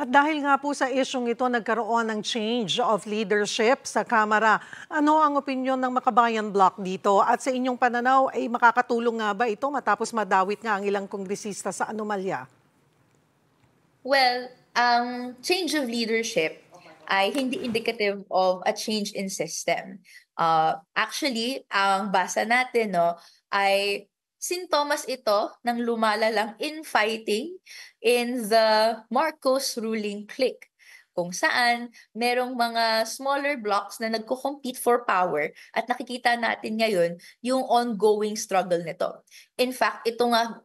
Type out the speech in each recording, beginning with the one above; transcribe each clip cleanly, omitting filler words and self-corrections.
At dahil nga po sa isyong ito, nagkaroon ng change of leadership sa Kamara. Ano ang opinyon ng Makabayan Bloc dito? At sa inyong pananaw, ay makakatulong nga ba ito matapos madawit nga ang ilang kongresista sa anomalya? Well, ang change of leadership ay hindi indicative of a change in system. Actually, ang basa natin ay sintomas ito ng lumalalang infighting in the Marcos ruling clique, kung saan merong mga smaller blocks na nagko-compete for power at nakikita natin ngayon yung ongoing struggle nito. In fact, ito nga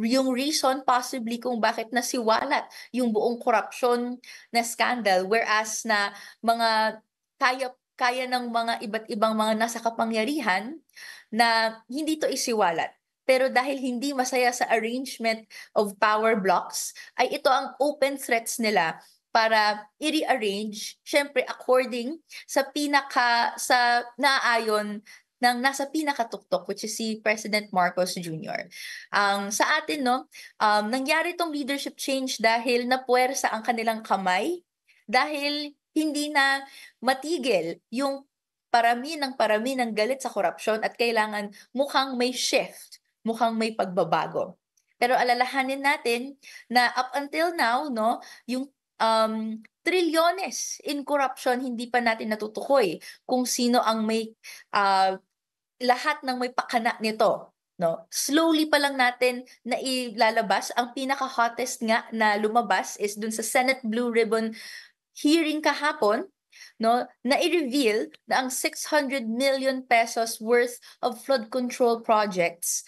yung reason possibly kung bakit nasiwalat yung buong korupsyon na scandal, whereas na mga kaya ng mga iba't ibang mga nasa kapangyarihan na hindi to isiwalat. Pero dahil hindi masaya sa arrangement of power blocks, ay ito ang open threats nila para i-rearrange, syempre according sa naayon ng nasa pinakatuktok, which is si President Marcos Jr. Sa atin, nangyari tong leadership change dahil napuwersa ang kanilang kamay, dahil hindi na matigil yung parami ng galit sa korupsyon at kailangan mukhang may shift, mukhang may pagbabago. Pero alalahanin natin na up until now, yung trilyones in corruption hindi pa natin natutukoy kung sino ang may lahat ng may pakana nito. Slowly pa lang natin na ilalabas. Ang pinaka-hottest nga na lumabas is dun sa Senate Blue Ribbon hearing kahapon, na i-reveal na ang 600 million pesos worth of flood control projects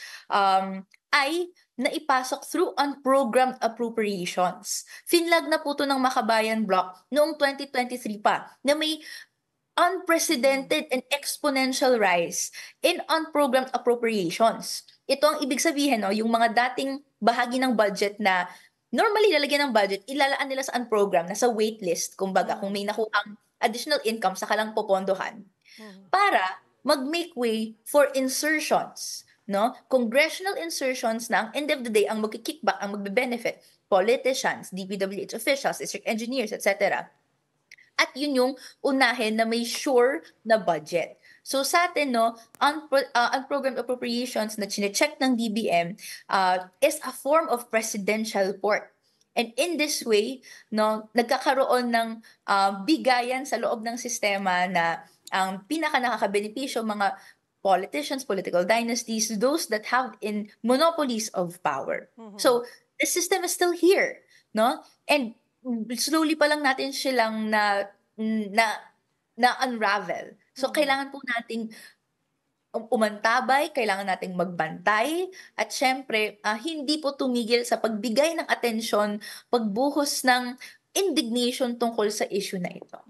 ay naipasok through unprogrammed appropriations. Finlag na po ito ng Makabayan Bloc noong 2023 pa na may unprecedented and exponential rise in unprogrammed appropriations. Ito ang ibig sabihin, yung mga dating bahagi ng budget na normally lalagyan ng budget, ilalaan nila sa unprogrammed, nasa waitlist, kumbaga, kung may nakuhang additional income, saka lang popondohan. Para mag-make way for insertions, congressional insertions na ang end of the day, ang magkikickback, ang magbe-benefit, politicians, DPWH officials, district engineers, etc. At yun yung unahin na may sure na budget. So sa atin, unprogrammed appropriations na chine-check ng DBM is a form of presidential pork. And in this way, nagkakaroon ng bigayan sa loob ng sistema na ang pinaka-nakakabenepisyo mga politicians, political dynasties, those that have in monopolies of power. So the system is still here, and slowly pa lang natin silang na unravel. So kailangan po nating umantabay, kailangan nating magbantay, at syempre hindi po tumigil sa pagbigay ng atensyon, pagbuhos ng indignation tungkol sa issue na ito.